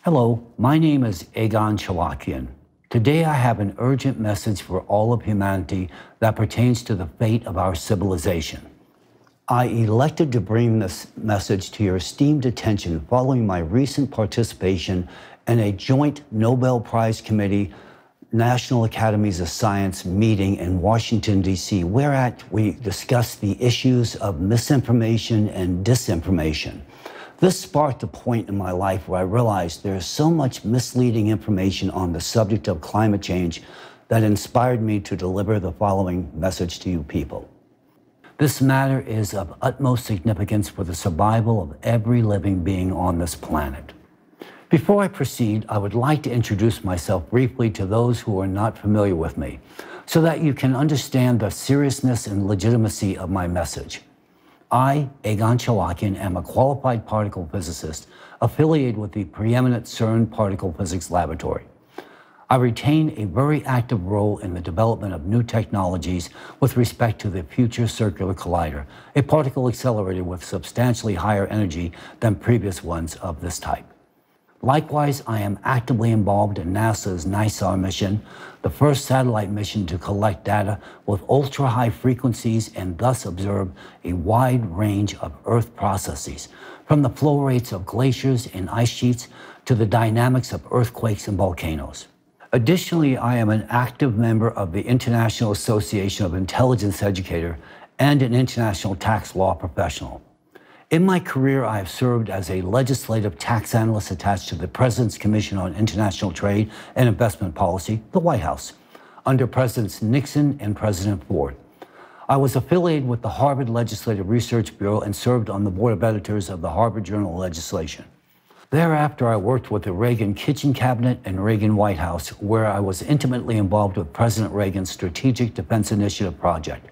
Hello, my name is Egon Chalakian. Today I have an urgent message for all of humanity that pertains to the fate of our civilization. I elected to bring this message to your esteemed attention following my recent participation in a joint Nobel Prize Committee National Academies of Science meeting in Washington, D.C., whereat we discussed the issues of misinformation and disinformation. This sparked a point in my life where I realized there is so much misleading information on the subject of climate change that inspired me to deliver the following message to you people. This matter is of utmost significance for the survival of every living being on this planet. Before I proceed, I would like to introduce myself briefly to those who are not familiar with me, so that you can understand the seriousness and legitimacy of my message. I, Egon Chalakian, am a qualified particle physicist affiliated with the preeminent CERN Particle Physics Laboratory. I retain a very active role in the development of new technologies with respect to the Future Circular Collider, a particle accelerator with substantially higher energy than previous ones of this type. Likewise, I am actively involved in NASA's NISAR mission, the first satellite mission to collect data with ultra-high frequencies and thus observe a wide range of Earth processes, from the flow rates of glaciers and ice sheets to the dynamics of earthquakes and volcanoes. Additionally, I am an active member of the International Association of Intelligence Educators and an international tax law professional. In my career, I have served as a legislative tax analyst attached to the President's Commission on International Trade and Investment Policy, the White House, under Presidents Nixon and President Ford. I was affiliated with the Harvard Legislative Research Bureau and served on the board of editors of the Harvard Journal of Legislation. Thereafter, I worked with the Reagan Kitchen Cabinet and Reagan White House, where I was intimately involved with President Reagan's Strategic Defense Initiative project.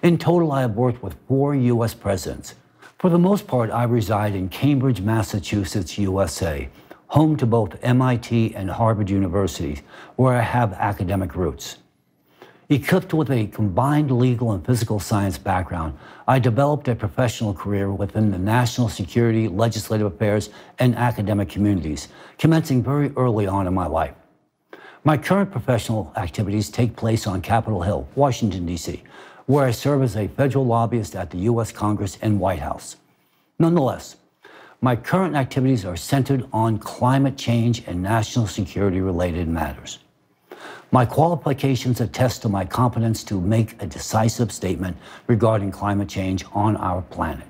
In total, I have worked with 4 U.S. presidents. For the most part, I reside in Cambridge, Massachusetts, USA, home to both MIT and Harvard universities, where I have academic roots. Equipped with a combined legal and physical science background, I developed a professional career within the national security, legislative affairs, and academic communities, commencing very early on in my life. My current professional activities take place on Capitol Hill, Washington, D.C., where I serve as a federal lobbyist at the U.S. Congress and White House. Nonetheless, my current activities are centered on climate change and national security-related matters. My qualifications attest to my competence to make a decisive statement regarding climate change on our planet.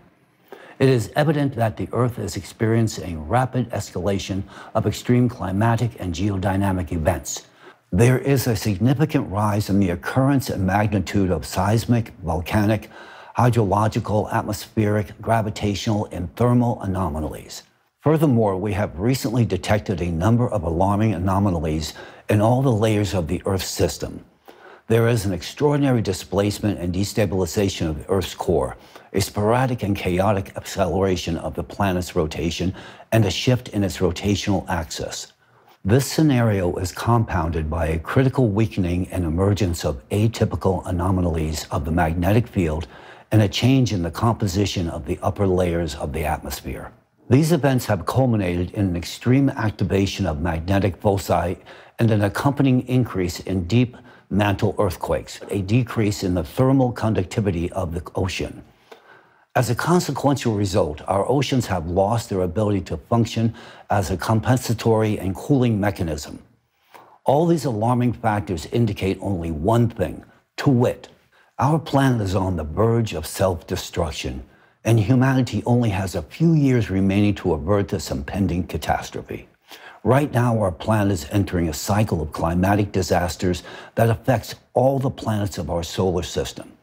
It is evident that the Earth is experiencing a rapid escalation of extreme climatic and geodynamic events. There is a significant rise in the occurrence and magnitude of seismic, volcanic, hydrological, atmospheric, gravitational, and thermal anomalies. Furthermore, we have recently detected a number of alarming anomalies in all the layers of the Earth's system. There is an extraordinary displacement and destabilization of the Earth's core, a sporadic and chaotic acceleration of the planet's rotation, and a shift in its rotational axis. This scenario is compounded by a critical weakening and emergence of atypical anomalies of the magnetic field and a change in the composition of the upper layers of the atmosphere. These events have culminated in an extreme activation of magnetic foci and an accompanying increase in deep mantle earthquakes, a decrease in the thermal conductivity of the ocean. As a consequential result, our oceans have lost their ability to function as a compensatory and cooling mechanism. All these alarming factors indicate only one thing, to wit, our planet is on the verge of self-destruction, and humanity only has a few years remaining to avert this impending catastrophe. Right now, our planet is entering a cycle of climatic disasters that affects all the planets of our solar system.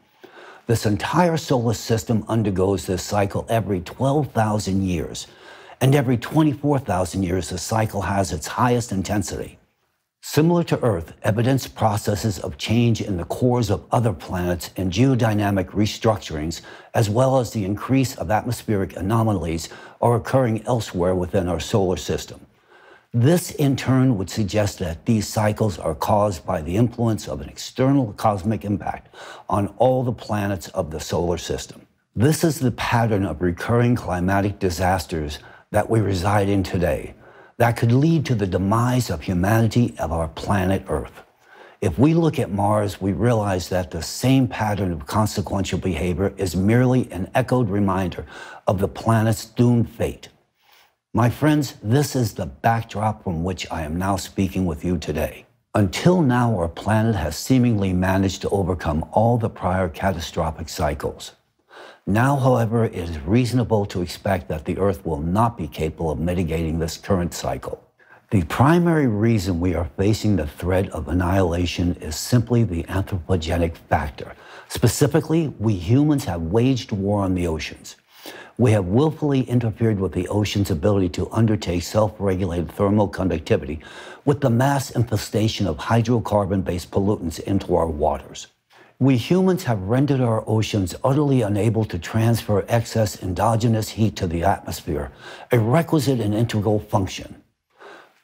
This entire solar system undergoes this cycle every 12,000 years, and every 24,000 years the cycle has its highest intensity. Similar to Earth, evidenced processes of change in the cores of other planets and geodynamic restructurings, as well as the increase of atmospheric anomalies, are occurring elsewhere within our solar system. This, in turn, would suggest that these cycles are caused by the influence of an external cosmic impact on all the planets of the solar system. This is the pattern of recurring climatic disasters that we reside in today. that could lead to the demise of humanity of our planet Earth. If we look at Mars, we realize that the same pattern of consequential behavior is merely an echoed reminder of the planet's doomed fate. My friends, this is the backdrop from which I am now speaking with you today. Until now, our planet has seemingly managed to overcome all the prior catastrophic cycles. Now, however, it is reasonable to expect that the Earth will not be capable of mitigating this current cycle. The primary reason we are facing the threat of annihilation is simply the anthropogenic factor. Specifically, we humans have waged war on the oceans. We have willfully interfered with the ocean's ability to undertake self-regulated thermal conductivity with the mass infestation of hydrocarbon-based pollutants into our waters. We humans have rendered our oceans utterly unable to transfer excess endogenous heat to the atmosphere, a requisite and integral function.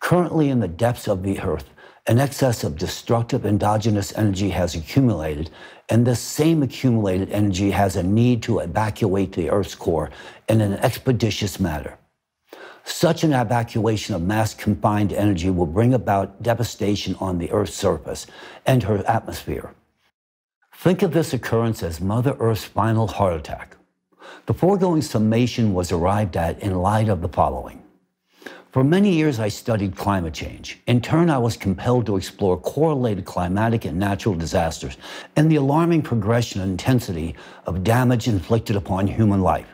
Currently, in the depths of the Earth, an excess of destructive endogenous energy has accumulated, and this same accumulated energy has a need to evacuate the Earth's core in an expeditious manner. Such an evacuation of mass confined energy will bring about devastation on the Earth's surface and her atmosphere. Think of this occurrence as Mother Earth's final heart attack. The foregoing summation was arrived at in light of the following. For many years, I studied climate change. In turn, I was compelled to explore correlated climatic and natural disasters and the alarming progression and intensity of damage inflicted upon human life.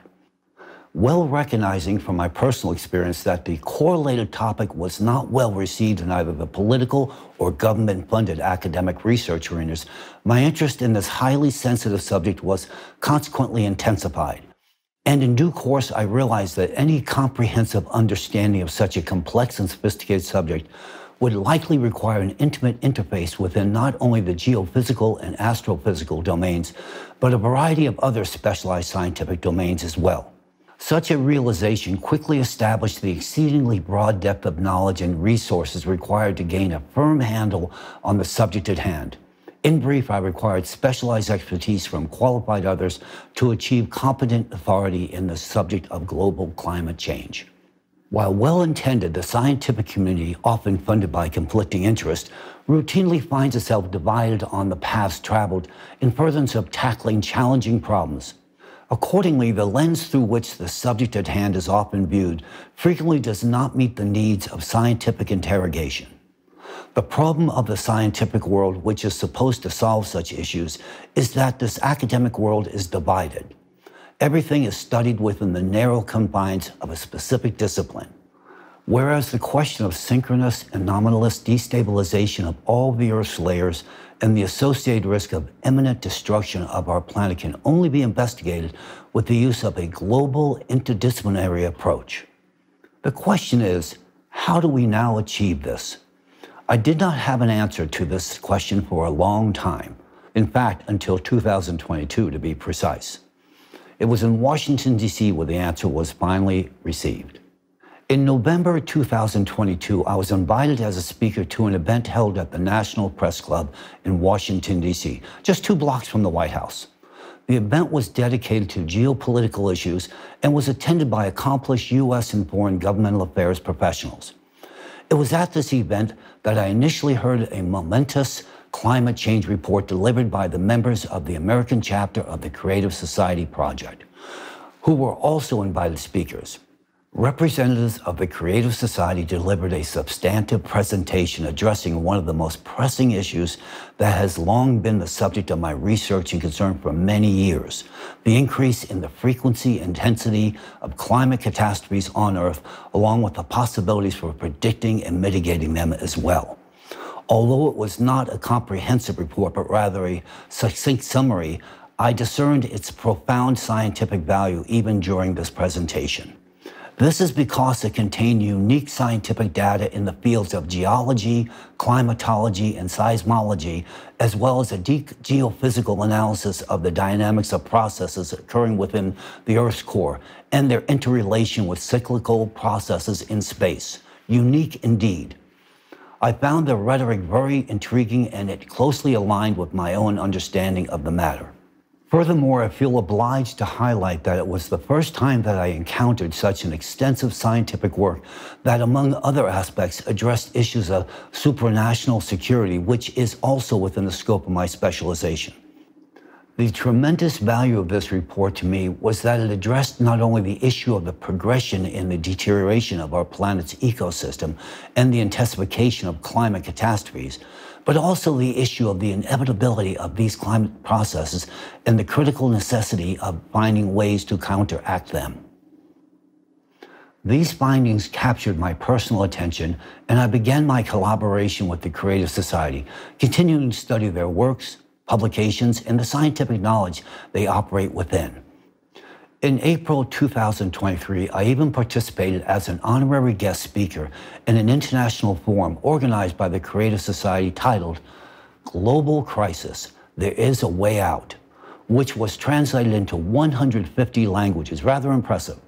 Well recognizing from my personal experience that the correlated topic was not well received in either the political or government-funded academic research arenas, my interest in this highly sensitive subject was consequently intensified. And in due course, I realized that any comprehensive understanding of such a complex and sophisticated subject would likely require an intimate interface within not only the geophysical and astrophysical domains, but a variety of other specialized scientific domains as well. Such a realization quickly established the exceedingly broad depth of knowledge and resources required to gain a firm handle on the subject at hand. In brief, I required specialized expertise from qualified others to achieve competent authority in the subject of global climate change. While well-intended, the scientific community, often funded by conflicting interests, routinely finds itself divided on the paths traveled in furtherance of tackling challenging problems. Accordingly, the lens through which the subject at hand is often viewed frequently does not meet the needs of scientific interrogation. The problem of the scientific world, which is supposed to solve such issues, is that this academic world is divided. Everything is studied within the narrow confines of a specific discipline. Whereas the question of synchronous and anomalous destabilization of all the Earth's layers and the associated risk of imminent destruction of our planet can only be investigated with the use of a global interdisciplinary approach. The question is, how do we now achieve this? I did not have an answer to this question for a long time. In fact, until 2022 to be precise. It was in Washington, D.C. where the answer was finally received. In November 2022, I was invited as a speaker to an event held at the National Press Club in Washington, D.C., just 2 blocks from the White House. The event was dedicated to geopolitical issues and was attended by accomplished U.S. and foreign governmental affairs professionals. It was at this event that I initially heard a momentous climate change report delivered by the members of the American chapter of the Creative Society Project, who were also invited speakers. Representatives of the Creative Society delivered a substantive presentation addressing one of the most pressing issues that has long been the subject of my research and concern for many years: the increase in the frequency and intensity of climate catastrophes on Earth, along with the possibilities for predicting and mitigating them as well. Although it was not a comprehensive report, but rather a succinct summary, I discerned its profound scientific value even during this presentation. This is because it contained unique scientific data in the fields of geology, climatology, and seismology, as well as a deep geophysical analysis of the dynamics of processes occurring within the Earth's core and their interrelation with cyclical processes in space. Unique indeed. I found the rhetoric very intriguing, and it closely aligned with my own understanding of the matter. Furthermore, I feel obliged to highlight that it was the first time that I encountered such an extensive scientific work that, among other aspects, addressed issues of supranational security, which is also within the scope of my specialization. The tremendous value of this report to me was that it addressed not only the issue of the progression in the deterioration of our planet's ecosystem and the intensification of climate catastrophes, but also the issue of the inevitability of these climate processes and the critical necessity of finding ways to counteract them. These findings captured my personal attention, and I began my collaboration with the Creative Society, continuing to study their works, publications, and the scientific knowledge they operate within. In April 2023, I even participated as an honorary guest speaker in an international forum organized by the Creative Society titled Global Crisis, There is a Way Out, which was translated into 150 languages. Rather impressive.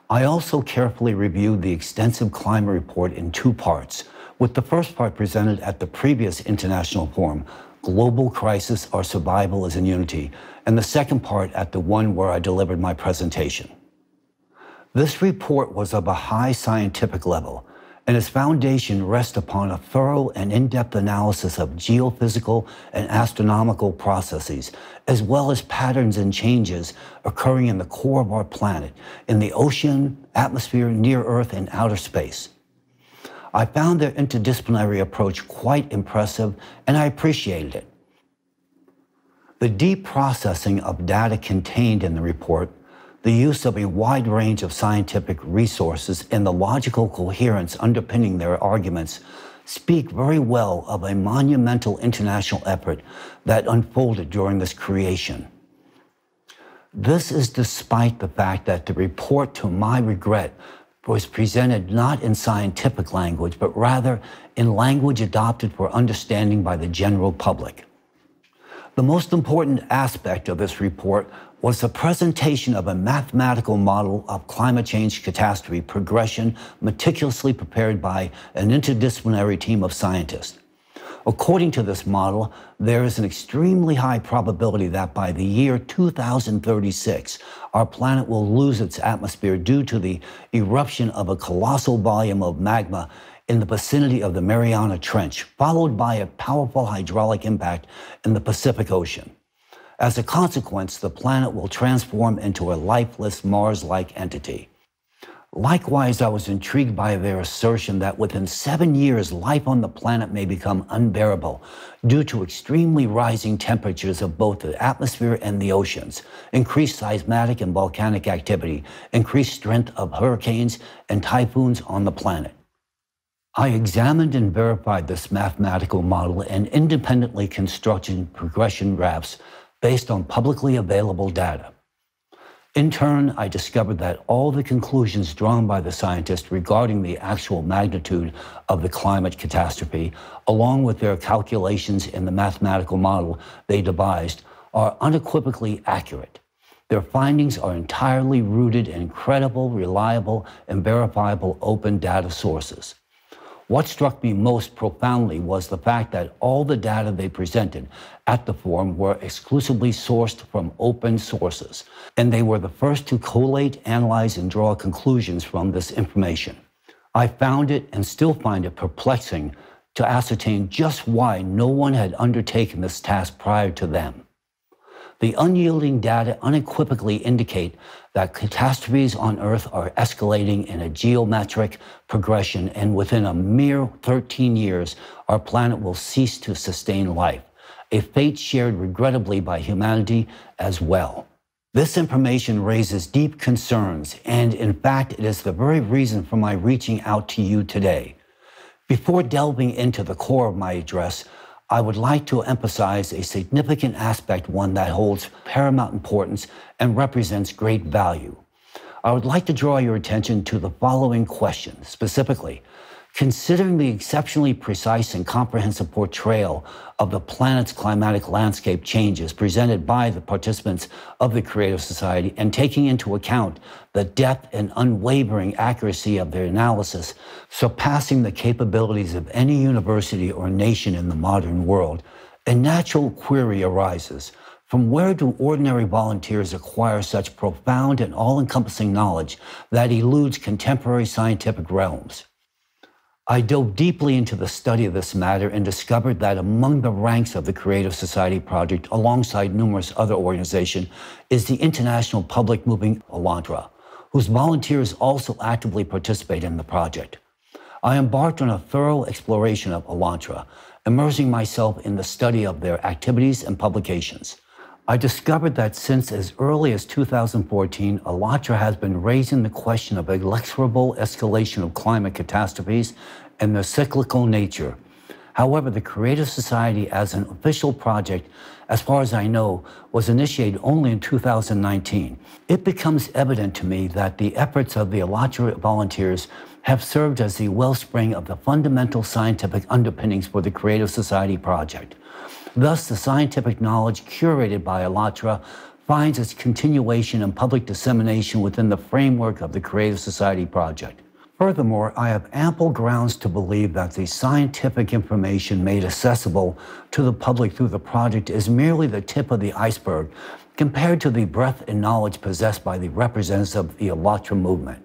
I also carefully reviewed the extensive climate report in two parts, with the first part presented at the previous international forum, Global Crisis, Our Survival is in Unity, and the second part at the one where I delivered my presentation. This report was of a high scientific level, and its foundation rests upon a thorough and in-depth analysis of geophysical and astronomical processes, as well as patterns and changes occurring in the core of our planet, in the ocean, atmosphere, near Earth, and outer space. I found their interdisciplinary approach quite impressive, and I appreciated it. The deep processing of data contained in the report, the use of a wide range of scientific resources, and the logical coherence underpinning their arguments speak very well of a monumental international effort that unfolded during this creation. This is despite the fact that the report, to my regret, was presented not in scientific language, but rather in language adopted for understanding by the general public. The most important aspect of this report was the presentation of a mathematical model of climate change catastrophe progression meticulously prepared by an interdisciplinary team of scientists. According to this model, there is an extremely high probability that by the year 2036, our planet will lose its atmosphere due to the eruption of a colossal volume of magma in the vicinity of the Mariana Trench, followed by a powerful hydraulic impact in the Pacific Ocean. As a consequence, the planet will transform into a lifeless Mars-like entity. Likewise, I was intrigued by their assertion that within 7 years, life on the planet may become unbearable due to extremely rising temperatures of both the atmosphere and the oceans, increased seismic and volcanic activity, increased strength of hurricanes and typhoons on the planet. I examined and verified this mathematical model and independently constructed progression graphs based on publicly available data. In turn, I discovered that all the conclusions drawn by the scientists regarding the actual magnitude of the climate catastrophe, along with their calculations in the mathematical model they devised, are unequivocally accurate. Their findings are entirely rooted in credible, reliable, and verifiable open data sources. What struck me most profoundly was the fact that all the data they presented at the forum were exclusively sourced from open sources, and they were the first to collate, analyze, and draw conclusions from this information. I found it and still find it perplexing to ascertain just why no one had undertaken this task prior to them. The unyielding data unequivocally indicate that catastrophes on Earth are escalating in a geometric progression, and within a mere 13 years, our planet will cease to sustain life, a fate shared regrettably by humanity as well. This information raises deep concerns, and in fact, it is the very reason for my reaching out to you today. Before delving into the core of my address, I would like to emphasize a significant aspect, one that holds paramount importance and represents great value. I would like to draw your attention to the following question, specifically, considering the exceptionally precise and comprehensive portrayal of the planet's climatic landscape changes presented by the participants of the Creative Society, and taking into account the depth and unwavering accuracy of their analysis, surpassing the capabilities of any university or nation in the modern world, a natural query arises. From where do ordinary volunteers acquire such profound and all-encompassing knowledge that eludes contemporary scientific realms? I dove deeply into the study of this matter and discovered that among the ranks of the Creative Society Project, alongside numerous other organizations, is the international public movement Elantra, whose volunteers also actively participate in the project. I embarked on a thorough exploration of Elantra, immersing myself in the study of their activities and publications. I discovered that since as early as 2014, Elantra has been raising the question of inexorable escalation of climate catastrophes and their cyclical nature. However, the Creative Society as an official project, as far as I know, was initiated only in 2019. It becomes evident to me that the efforts of the Elantra volunteers have served as the wellspring of the fundamental scientific underpinnings for the Creative Society project. Thus, the scientific knowledge curated by Elantra finds its continuation and public dissemination within the framework of the Creative Society project. Furthermore, I have ample grounds to believe that the scientific information made accessible to the public through the project is merely the tip of the iceberg compared to the breadth and knowledge possessed by the representatives of the Elantra movement.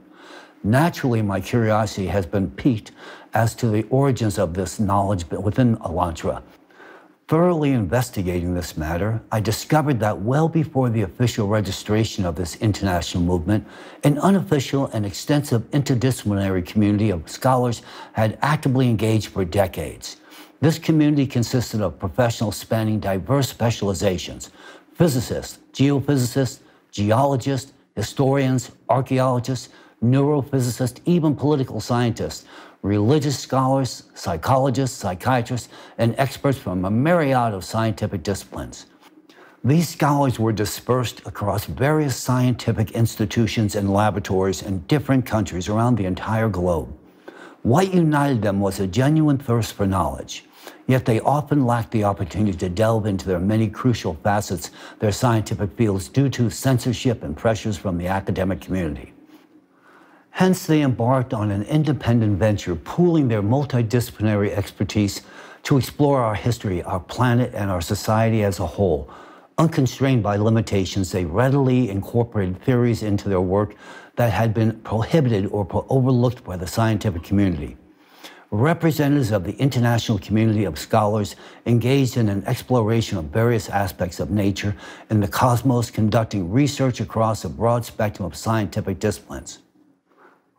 Naturally, my curiosity has been piqued as to the origins of this knowledge within Elantra. Thoroughly investigating this matter, I discovered that well before the official registration of this international movement, an unofficial and extensive interdisciplinary community of scholars had actively engaged for decades. This community consisted of professionals spanning diverse specializations: physicists, geophysicists, geologists, historians, archaeologists, neurophysicists, even political scientists, religious scholars, psychologists, psychiatrists, and experts from a myriad of scientific disciplines. These scholars were dispersed across various scientific institutions and laboratories in different countries around the entire globe. What united them was a genuine thirst for knowledge, yet they often lacked the opportunity to delve into their many crucial facets, their scientific fields, due to censorship and pressures from the academic community. Hence, they embarked on an independent venture, pooling their multidisciplinary expertise to explore our history, our planet, and our society as a whole. Unconstrained by limitations, they readily incorporated theories into their work that had been prohibited or overlooked by the scientific community. Representatives of the international community of scholars engaged in an exploration of various aspects of nature and the cosmos, conducting research across a broad spectrum of scientific disciplines.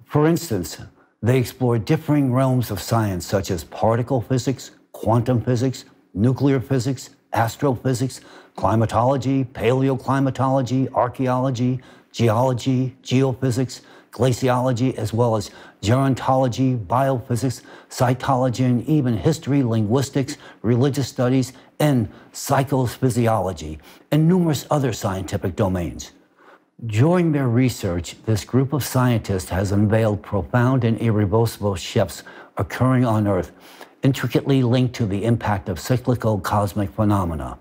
For instance, they explored differing realms of science such as particle physics, quantum physics, nuclear physics, astrophysics, climatology, paleoclimatology, archaeology, geology, geophysics, glaciology, as well as gerontology, biophysics, cytology, and even history, linguistics, religious studies, and psychophysiology, and numerous other scientific domains. During their research, this group of scientists has unveiled profound and irreversible shifts occurring on Earth, intricately linked to the impact of cyclical cosmic phenomena.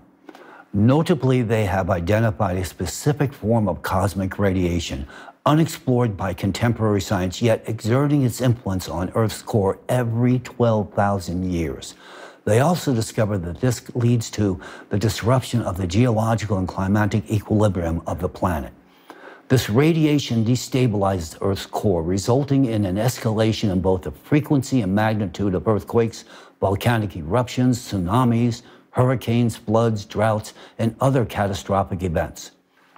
Notably, they have identified a specific form of cosmic radiation, unexplored by contemporary science, yet exerting its influence on Earth's core every 12,000 years. They also discovered that this leads to the disruption of the geological and climatic equilibrium of the planet. This radiation destabilizes Earth's core, resulting in an escalation in both the frequency and magnitude of earthquakes, volcanic eruptions, tsunamis, hurricanes, floods, droughts, and other catastrophic events.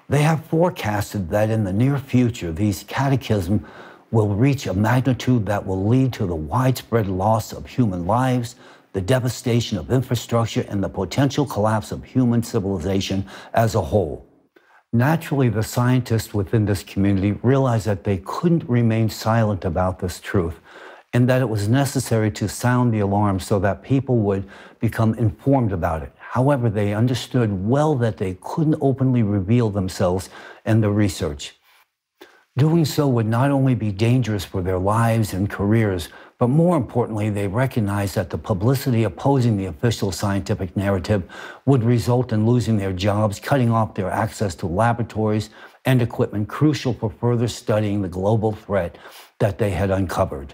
They have forecasted that in the near future, these cataclysms will reach a magnitude that will lead to the widespread loss of human lives, the devastation of infrastructure, and the potential collapse of human civilization as a whole. Naturally, the scientists within this community realized that they couldn't remain silent about this truth, and that it was necessary to sound the alarm so that people would become informed about it. However, they understood well that they couldn't openly reveal themselves and their research. Doing so would not only be dangerous for their lives and careers, but more importantly, they recognized that the publicity opposing the official scientific narrative would result in losing their jobs, cutting off their access to laboratories and equipment crucial for further studying the global threat that they had uncovered.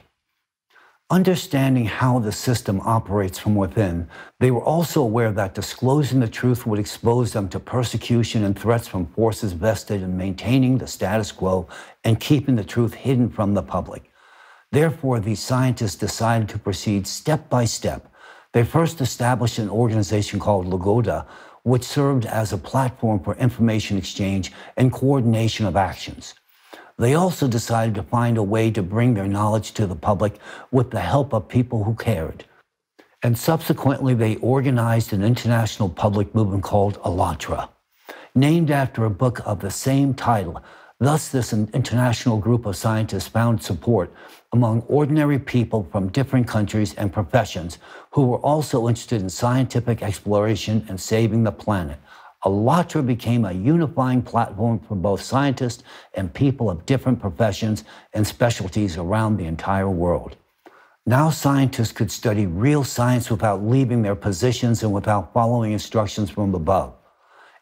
Understanding how the system operates from within, they were also aware that disclosing the truth would expose them to persecution and threats from forces vested in maintaining the status quo and keeping the truth hidden from the public. Therefore, these scientists decided to proceed step by step. They first established an organization called Lagoda, which served as a platform for information exchange and coordination of actions. They also decided to find a way to bring their knowledge to the public with the help of people who cared. And subsequently, they organized an international public movement called ALLATRA, named after a book of the same title. Thus, this international group of scientists found support among ordinary people from different countries and professions who were also interested in scientific exploration and saving the planet. ALLATRA became a unifying platform for both scientists and people of different professions and specialties around the entire world. Now scientists could study real science without leaving their positions and without following instructions from above.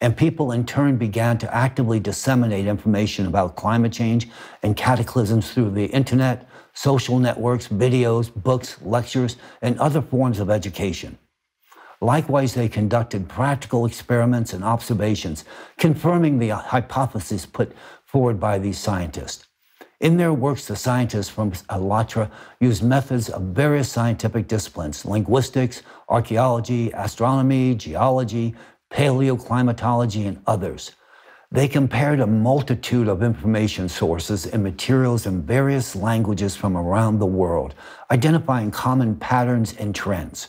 And people in turn began to actively disseminate information about climate change and cataclysms through the internet, social networks, videos, books, lectures, and other forms of education. Likewise, they conducted practical experiments and observations, confirming the hypotheses put forward by these scientists. In their works, the scientists from ALLATRA used methods of various scientific disciplines: linguistics, archaeology, astronomy, geology, paleoclimatology, and others. They compared a multitude of information sources and materials in various languages from around the world, identifying common patterns and trends.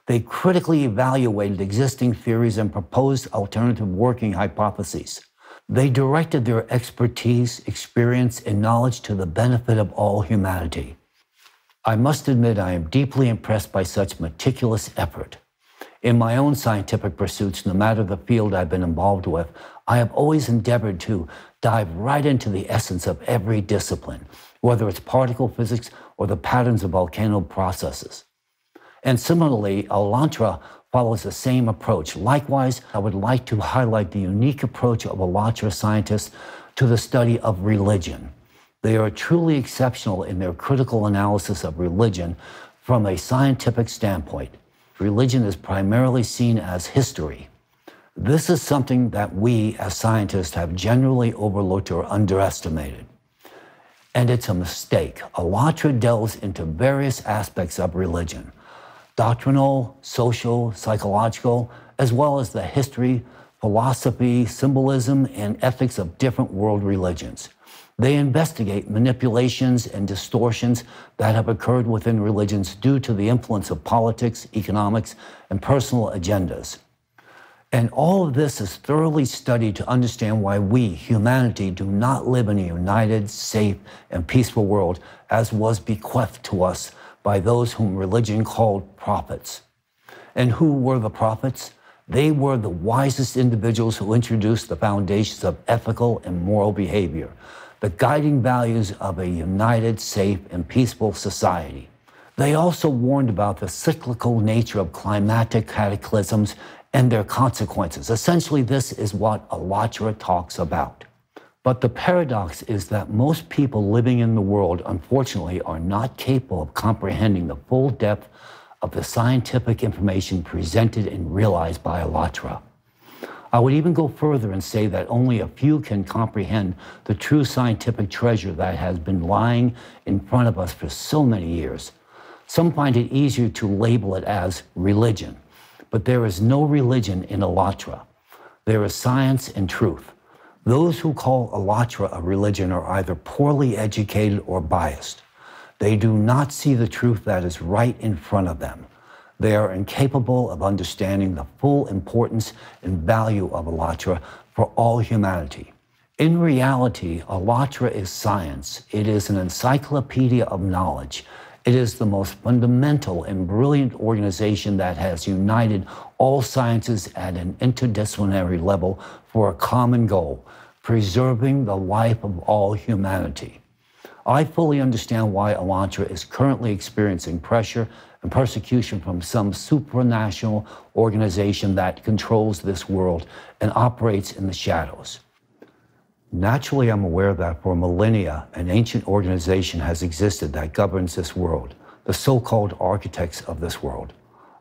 They critically evaluated existing theories and proposed alternative working hypotheses. They directed their expertise, experience, and knowledge to the benefit of all humanity. I must admit I am deeply impressed by such meticulous effort. In my own scientific pursuits, no matter the field I've been involved with, I have always endeavored to dive right into the essence of every discipline, whether it's particle physics or the patterns of volcano processes. And similarly, ALLATRA follows the same approach. Likewise, I would like to highlight the unique approach of ALLATRA scientists to the study of religion. They are truly exceptional in their critical analysis of religion from a scientific standpoint. Religion is primarily seen as history. This is something that we as scientists have generally overlooked or underestimated. And it's a mistake. ALLATRA delves into various aspects of religion: doctrinal, social, psychological, as well as the history, philosophy, symbolism, and ethics of different world religions. They investigate manipulations and distortions that have occurred within religions due to the influence of politics, economics, and personal agendas. And all of this is thoroughly studied to understand why we, humanity, do not live in a united, safe, and peaceful world as was bequeathed to us by those whom religion called prophets. And who were the prophets? They were the wisest individuals who introduced the foundations of ethical and moral behavior, the guiding values of a united, safe, and peaceful society. They also warned about the cyclical nature of climatic cataclysms and their consequences. Essentially, this is what ALLATRA talks about. But the paradox is that most people living in the world, unfortunately, are not capable of comprehending the full depth of the scientific information presented and realized by ALLATRA. I would even go further and say that only a few can comprehend the true scientific treasure that has been lying in front of us for so many years. Some find it easier to label it as religion, but there is no religion in ALLATRA. There is science and truth. Those who call ALLATRA a religion are either poorly educated or biased. They do not see the truth that is right in front of them. They are incapable of understanding the full importance and value of ALLATRA for all humanity. In reality, ALLATRA is science. It is an encyclopedia of knowledge. It is the most fundamental and brilliant organization that has united all sciences at an interdisciplinary level for a common goal: preserving the life of all humanity. I fully understand why ALLATRA is currently experiencing pressure and persecution from some supranational organization that controls this world and operates in the shadows. Naturally, I'm aware that for millennia, an ancient organization has existed that governs this world, the so-called architects of this world.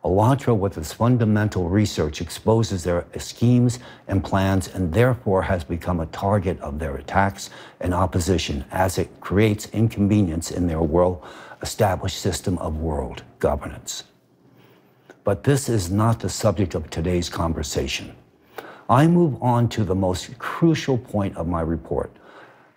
Elantra, with its fundamental research, exposes their schemes and plans and therefore has become a target of their attacks and opposition as it creates inconvenience in their well-established system of world governance. But this is not the subject of today's conversation. I move on to the most crucial point of my report,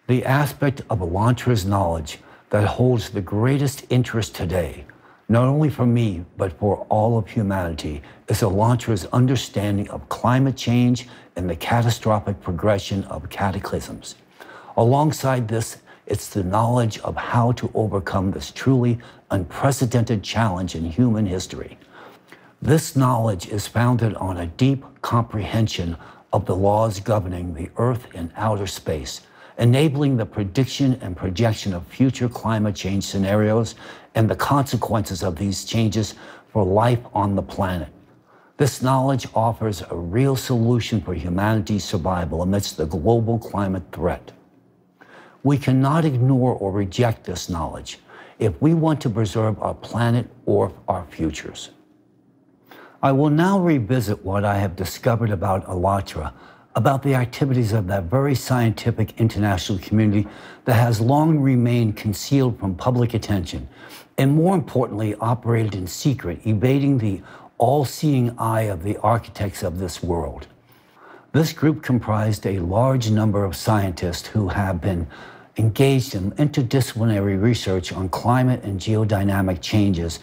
the aspect of Elantra's knowledge that holds the greatest interest today, not only for me, but for all of humanity, is Elantra's understanding of climate change and the catastrophic progression of cataclysms. Alongside this, it's the knowledge of how to overcome this truly unprecedented challenge in human history. This knowledge is founded on a deep comprehension of the laws governing the Earth and outer space, enabling the prediction and projection of future climate change scenarios and the consequences of these changes for life on the planet. This knowledge offers a real solution for humanity's survival amidst the global climate threat. We cannot ignore or reject this knowledge if we want to preserve our planet or our futures. I will now revisit what I have discovered about Elantra, about the activities of that very scientific international community that has long remained concealed from public attention, and more importantly, operated in secret, evading the all-seeing eye of the architects of this world. This group comprised a large number of scientists who have been engaged in interdisciplinary research on climate and geodynamic changes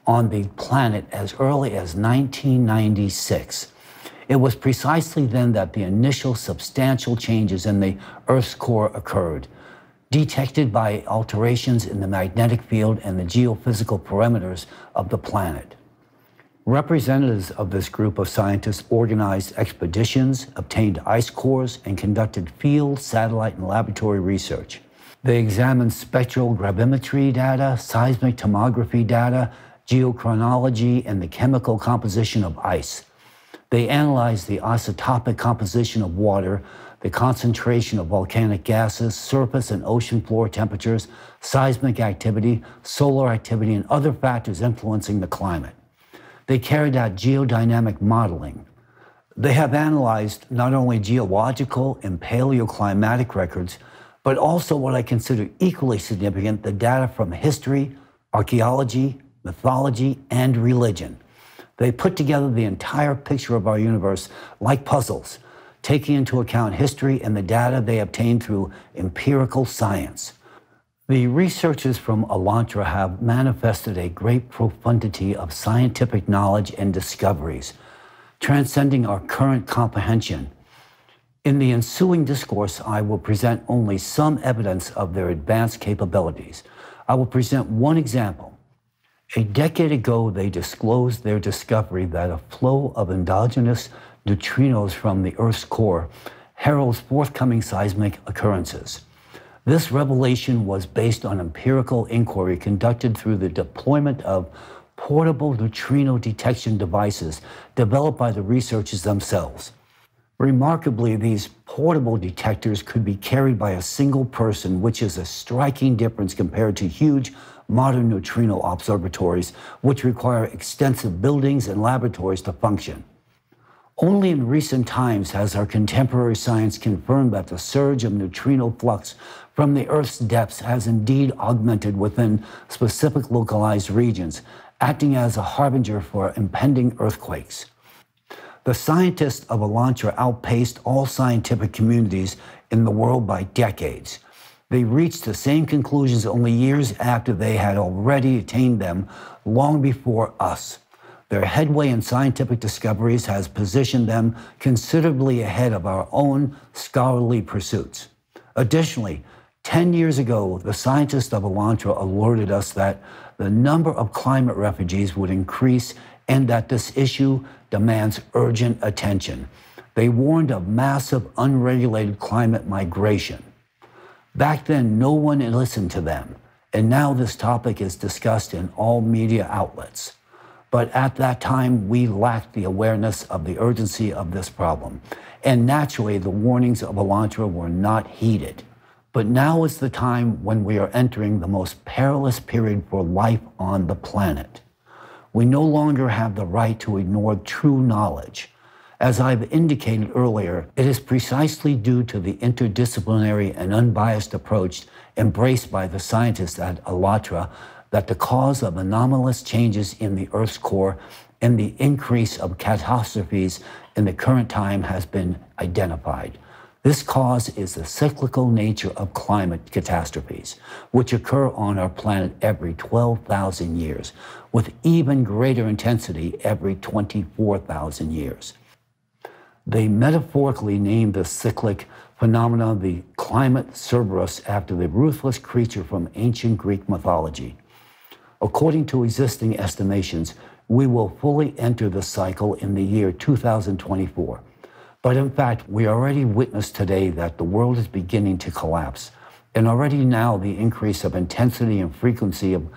on the planet as early as 1996. It was precisely then that the initial substantial changes in the Earth's core occurred, detected by alterations in the magnetic field and the geophysical parameters of the planet. Representatives of this group of scientists organized expeditions, obtained ice cores, and conducted field, satellite, and laboratory research. They examined spectral gravimetry data, seismic tomography data, geochronology, and the chemical composition of ice. They analyzed the isotopic composition of water, the concentration of volcanic gases, surface and ocean floor temperatures, seismic activity, solar activity, and other factors influencing the climate. They carried out geodynamic modeling. They have analyzed not only geological and paleoclimatic records, but also what I consider equally significant, the data from history, archaeology, mythology, and religion. They put together the entire picture of our universe like puzzles, taking into account history and the data they obtained through empirical science. The researchers from Elantra have manifested a great profundity of scientific knowledge and discoveries, transcending our current comprehension. In the ensuing discourse, I will present only some evidence of their advanced capabilities. I will present one example. A decade ago, they disclosed their discovery that a flow of endogenous neutrinos from the Earth's core heralds forthcoming seismic occurrences. This revelation was based on empirical inquiry conducted through the deployment of portable neutrino detection devices developed by the researchers themselves. Remarkably, these portable detectors could be carried by a single person, which is a striking difference compared to huge modern neutrino observatories, which require extensive buildings and laboratories to function. Only in recent times has our contemporary science confirmed that the surge of neutrino flux from the Earth's depths has indeed augmented within specific localized regions, acting as a harbinger for impending earthquakes. The scientists of Elantra outpaced all scientific communities in the world by decades. They reached the same conclusions only years after they had already attained them long before us. Their headway in scientific discoveries has positioned them considerably ahead of our own scholarly pursuits. Additionally, 10 years ago, the scientists of Elantra alerted us that the number of climate refugees would increase and that this issue demands urgent attention. They warned of massive unregulated climate migration. Back then, no one listened to them, and now this topic is discussed in all media outlets. But at that time, we lacked the awareness of the urgency of this problem, and naturally, the warnings of Elantra were not heeded. But now is the time when we are entering the most perilous period for life on the planet. We no longer have the right to ignore true knowledge. As I've indicated earlier, it is precisely due to the interdisciplinary and unbiased approach embraced by the scientists at ALLATRA that the cause of anomalous changes in the Earth's core and the increase of catastrophes in the current time has been identified. This cause is the cyclical nature of climate catastrophes, which occur on our planet every 12,000 years, with even greater intensity every 24,000 years. They metaphorically named the cyclic phenomenon the climate Cerberus after the ruthless creature from ancient Greek mythology. According to existing estimations, we will fully enter the cycle in the year 2024. But in fact, we already witness today that the world is beginning to collapse. And already now the increase of intensity and frequency of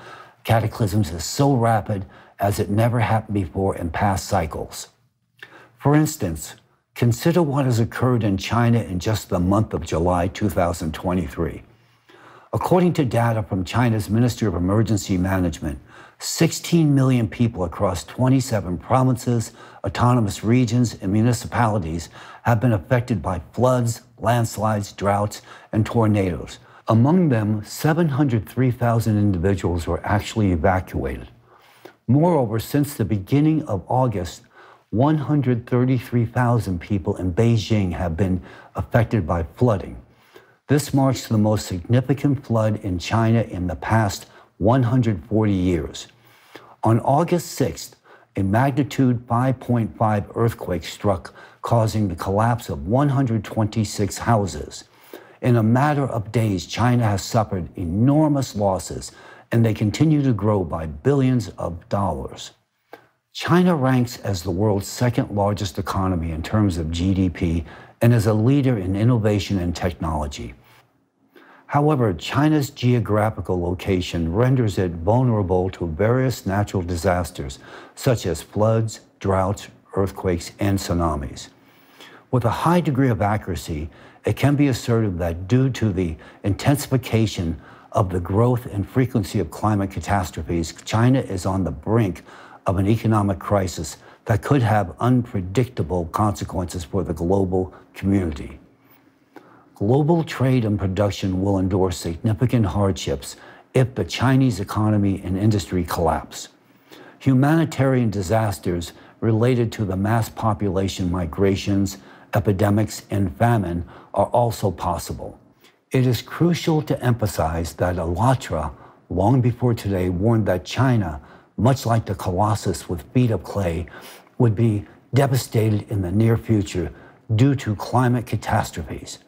cataclysms is so rapid as it never happened before in past cycles. For instance, consider what has occurred in China in just the month of July 2023. According to data from China's Ministry of Emergency Management, 16 million people across 27 provinces, autonomous regions, and municipalities have been affected by floods, landslides, droughts, and tornadoes. Among them, 703,000 individuals were actually evacuated. Moreover, since the beginning of August, 133,000 people in Beijing have been affected by flooding. This marks the most significant flood in China in the past 140 years. On August 6th, a magnitude 5.5 earthquake struck, causing the collapse of 126 houses. In a matter of days, China has suffered enormous losses, and they continue to grow by billions of dollars. China ranks as the world's second largest economy in terms of GDP and is a leader in innovation and technology. However, China's geographical location renders it vulnerable to various natural disasters, such as floods, droughts, earthquakes, and tsunamis. With a high degree of accuracy, it can be asserted that due to the intensification of the growth and frequency of climate catastrophes, China is on the brink of an economic crisis that could have unpredictable consequences for the global community. Global trade and production will endure significant hardships if the Chinese economy and industry collapse. Humanitarian disasters related to the mass population migrations, epidemics, and famine are also possible. It is crucial to emphasize that ALLATRA, long before today, warned that China, much like the Colossus with feet of clay, would be devastated in the near future due to climate catastrophes.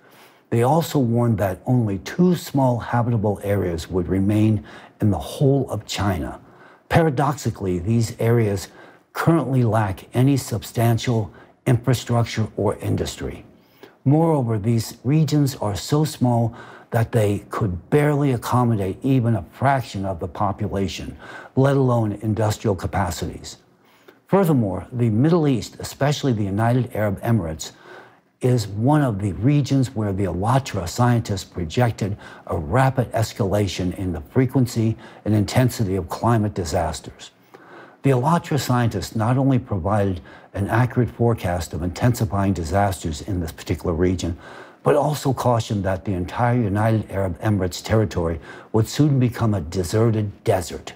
They also warned that only 2 small habitable areas would remain in the whole of China. Paradoxically, these areas currently lack any substantial infrastructure or industry. Moreover, these regions are so small that they could barely accommodate even a fraction of the population, let alone industrial capacities. Furthermore, the Middle East, especially the United Arab Emirates, is one of the regions where the ALLATRA scientists projected a rapid escalation in the frequency and intensity of climate disasters. The ALLATRA scientists not only provided an accurate forecast of intensifying disasters in this particular region, but also cautioned that the entire United Arab Emirates territory would soon become a deserted desert.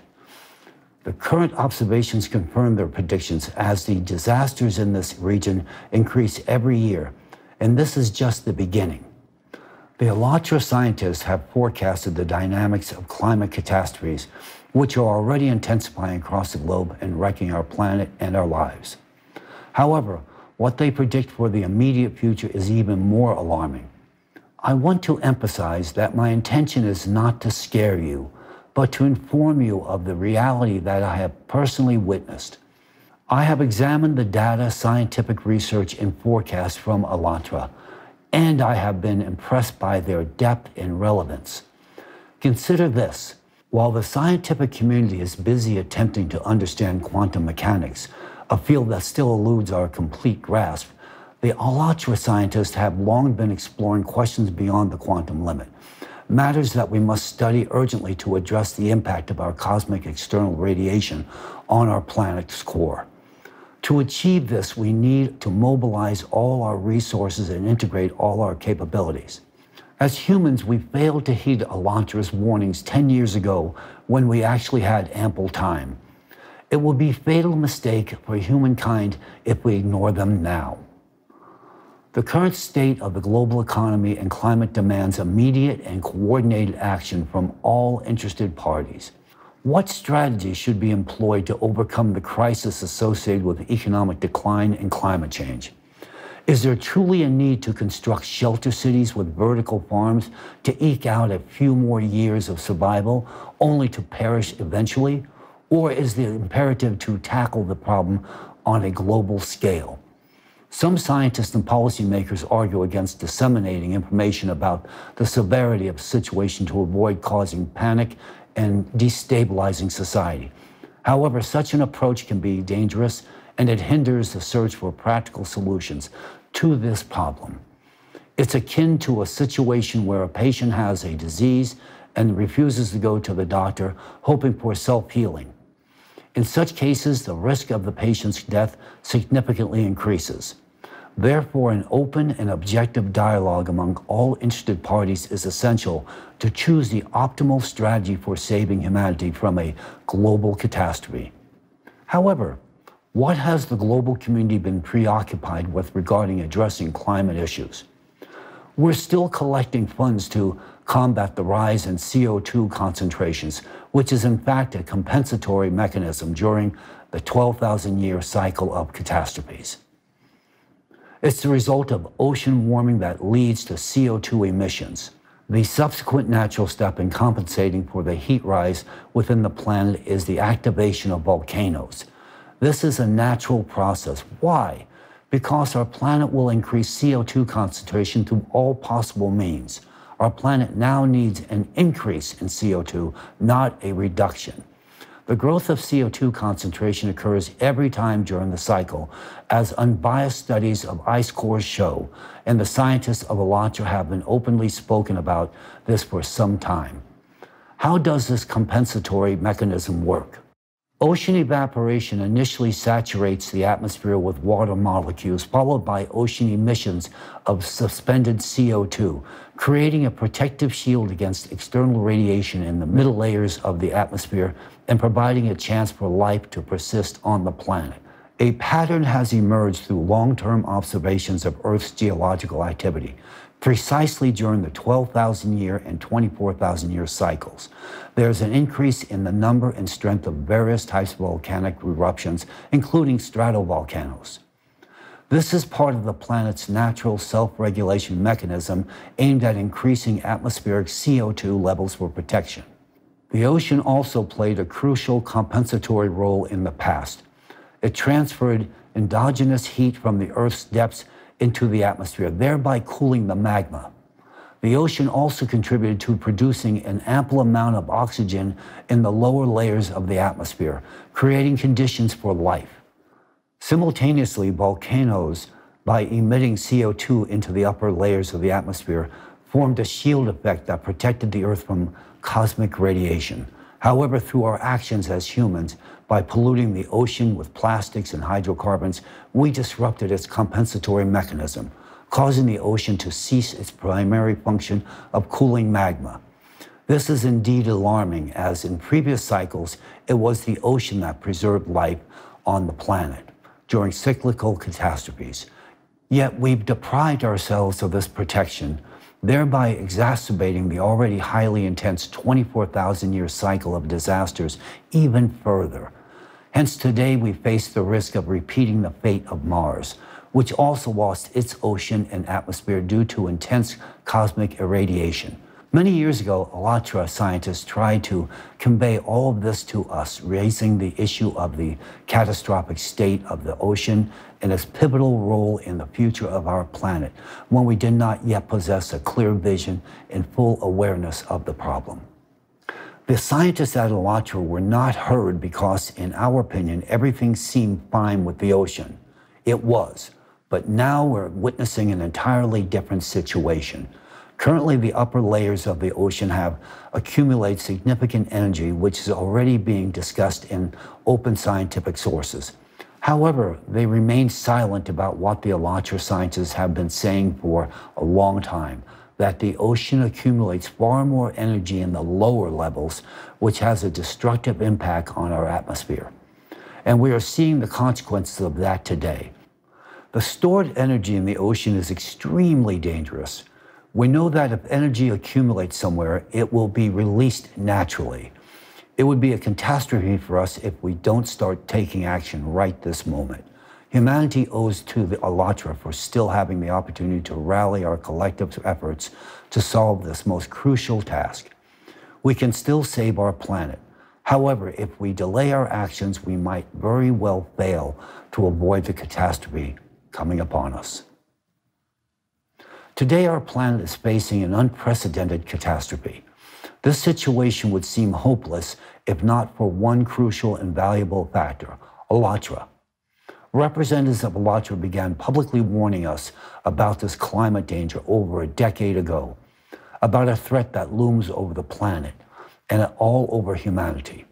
The current observations confirm their predictions as the disasters in this region increase every year, and this is just the beginning. The ALLATRA scientists have forecasted the dynamics of climate catastrophes, which are already intensifying across the globe and wrecking our planet and our lives. However, what they predict for the immediate future is even more alarming. I want to emphasize that my intention is not to scare you, but to inform you of the reality that I have personally witnessed. I have examined the data, scientific research, and forecasts from ALLATRA, and I have been impressed by their depth and relevance. Consider this. While the scientific community is busy attempting to understand quantum mechanics, a field that still eludes our complete grasp, the ALLATRA scientists have long been exploring questions beyond the quantum limit. matters that we must study urgently to address the impact of our cosmic external radiation on our planet's core. To achieve this, we need to mobilize all our resources and integrate all our capabilities. As humans, we failed to heed Elantra's warnings 10 years ago when we actually had ample time. It will be a fatal mistake for humankind if we ignore them now. The current state of the global economy and climate demands immediate and coordinated action from all interested parties. What strategies should be employed to overcome the crisis associated with economic decline and climate change? Is there truly a need to construct shelter cities with vertical farms to eke out a few more years of survival, only to perish eventually? Or is the imperative to tackle the problem on a global scale? Some scientists and policymakers argue against disseminating information about the severity of the situation to avoid causing panic and destabilizing society. However, such an approach can be dangerous, and it hinders the search for practical solutions to this problem. It's akin to a situation where a patient has a disease and refuses to go to the doctor, hoping for self-healing. In such cases, the risk of the patient's death significantly increases. Therefore, an open and objective dialogue among all interested parties is essential to choose the optimal strategy for saving humanity from a global catastrophe. However, what has the global community been preoccupied with regarding addressing climate issues? We're still collecting funds to combat the rise in CO2 concentrations, which is in fact a compensatory mechanism during the 12,000-year cycle of catastrophes. It's the result of ocean warming that leads to CO2 emissions. The subsequent natural step in compensating for the heat rise within the planet is the activation of volcanoes. This is a natural process. Why? Because our planet will increase CO2 concentration through all possible means. Our planet now needs an increase in CO2, not a reduction. The growth of CO2 concentration occurs every time during the cycle, as unbiased studies of ice cores show, and the scientists of Elantra have been openly spoken about this for some time. How does this compensatory mechanism work? Ocean evaporation initially saturates the atmosphere with water molecules, followed by ocean emissions of suspended CO2, creating a protective shield against external radiation in the middle layers of the atmosphere and providing a chance for life to persist on the planet. A pattern has emerged through long-term observations of Earth's geological activity, precisely during the 12,000-year and 24,000-year cycles. There's an increase in the number and strength of various types of volcanic eruptions, including stratovolcanoes. This is part of the planet's natural self-regulation mechanism aimed at increasing atmospheric CO2 levels for protection. The ocean also played a crucial compensatory role in the past. It transferred endogenous heat from the Earth's depths into the atmosphere, thereby cooling the magma. The ocean also contributed to producing an ample amount of oxygen in the lower layers of the atmosphere, creating conditions for life. Simultaneously, volcanoes, by emitting CO2 into the upper layers of the atmosphere, formed a shield effect that protected the Earth from cosmic radiation. However, through our actions as humans, by polluting the ocean with plastics and hydrocarbons, we disrupted its compensatory mechanism, causing the ocean to cease its primary function of cooling magma. This is indeed alarming, as in previous cycles, it was the ocean that preserved life on the planet during cyclical catastrophes. Yet we've deprived ourselves of this protection, thereby exacerbating the already highly intense 24,000-year cycle of disasters even further. Hence today we face the risk of repeating the fate of Mars, which also lost its ocean and atmosphere due to intense cosmic irradiation. Many years ago, Elantra scientists tried to convey all of this to us, raising the issue of the catastrophic state of the ocean and its pivotal role in the future of our planet, when we did not yet possess a clear vision and full awareness of the problem. The scientists at Elantra were not heard because, in our opinion, everything seemed fine with the ocean. It was, but now we're witnessing an entirely different situation. Currently, the upper layers of the ocean have accumulated significant energy, which is already being discussed in open scientific sources. However, they remain silent about what the Alatra scientists have been saying for a long time, that the ocean accumulates far more energy in the lower levels, which has a destructive impact on our atmosphere. And we are seeing the consequences of that today. The stored energy in the ocean is extremely dangerous. We know that if energy accumulates somewhere, it will be released naturally. It would be a catastrophe for us if we don't start taking action right this moment. Humanity owes to the Alatra for still having the opportunity to rally our collective efforts to solve this most crucial task. We can still save our planet. However, if we delay our actions, we might very well fail to avoid the catastrophe coming upon us. Today, our planet is facing an unprecedented catastrophe. This situation would seem hopeless if not for one crucial and valuable factor, Alatra. Representatives of Alatra began publicly warning us about this climate danger over a decade ago, about a threat that looms over the planet and all over humanity.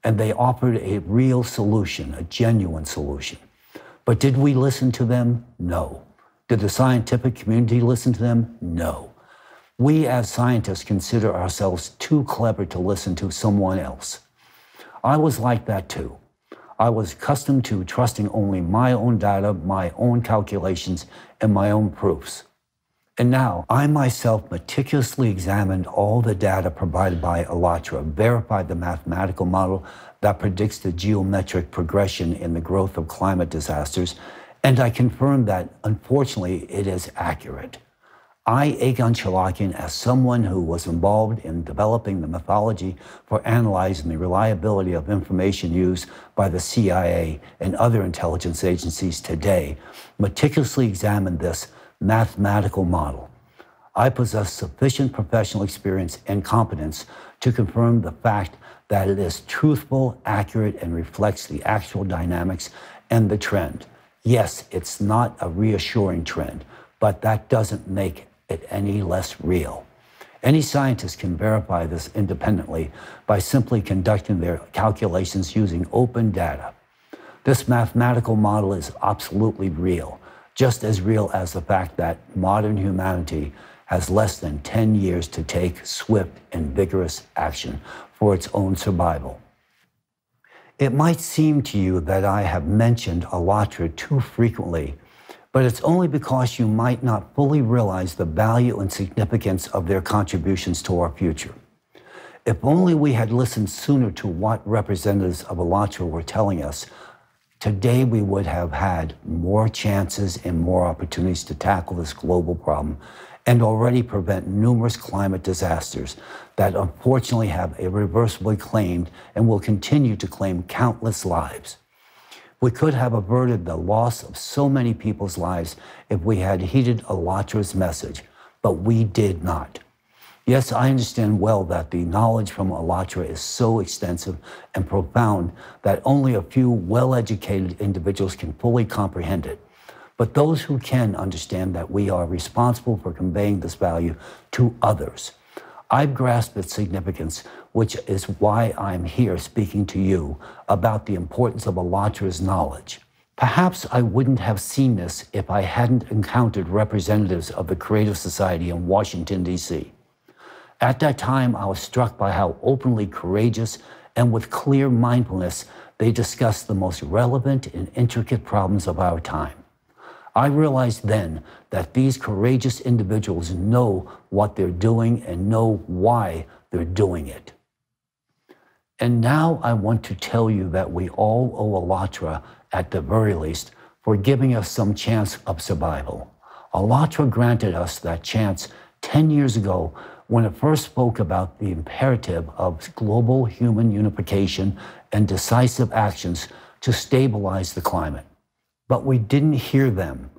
And they offered a real solution, a genuine solution. But did we listen to them? No. Did the scientific community listen to them? No. We as scientists consider ourselves too clever to listen to someone else. I was like that too. I was accustomed to trusting only my own data, my own calculations, and my own proofs. And now, I myself meticulously examined all the data provided by Alatra, verified the mathematical model that predicts the geometric progression in the growth of climate disasters, and I confirmed that, unfortunately, it is accurate. I, Egon Chalakian, as someone who was involved in developing the methodology for analyzing the reliability of information used by the CIA and other intelligence agencies today, meticulously examined this mathematical model. I possess sufficient professional experience and competence to confirm the fact that it is truthful, accurate, and reflects the actual dynamics and the trend. Yes, it's not a reassuring trend, but that doesn't make it any less real. Any scientist can verify this independently by simply conducting their calculations using open data. This mathematical model is absolutely real, just as real as the fact that modern humanity has less than 10 years to take swift and vigorous action for its own survival. It might seem to you that I have mentioned Alatra too frequently, but it's only because you might not fully realize the value and significance of their contributions to our future. If only we had listened sooner to what representatives of Alatra were telling us, today we would have had more chances and more opportunities to tackle this global problem and already prevent numerous climate disasters that unfortunately have irreversibly claimed and will continue to claim countless lives. We could have averted the loss of so many people's lives if we had heeded Alatra's message, but we did not. Yes, I understand well that the knowledge from Alatra is so extensive and profound that only a few well-educated individuals can fully comprehend it. But those who can understand that we are responsible for conveying this value to others. I've grasped its significance, which is why I'm here speaking to you about the importance of Alatra's knowledge. Perhaps I wouldn't have seen this if I hadn't encountered representatives of the Creative Society in Washington, D.C. At that time, I was struck by how openly courageous and with clear mindfulness they discussed the most relevant and intricate problems of our time. I realized then that these courageous individuals know what they're doing and know why they're doing it. And now I want to tell you that we all owe Alatra, at the very least, for giving us some chance of survival. Alatra granted us that chance 10 years ago when it first spoke about the imperative of global human unification and decisive actions to stabilize the climate. But we didn't hear them.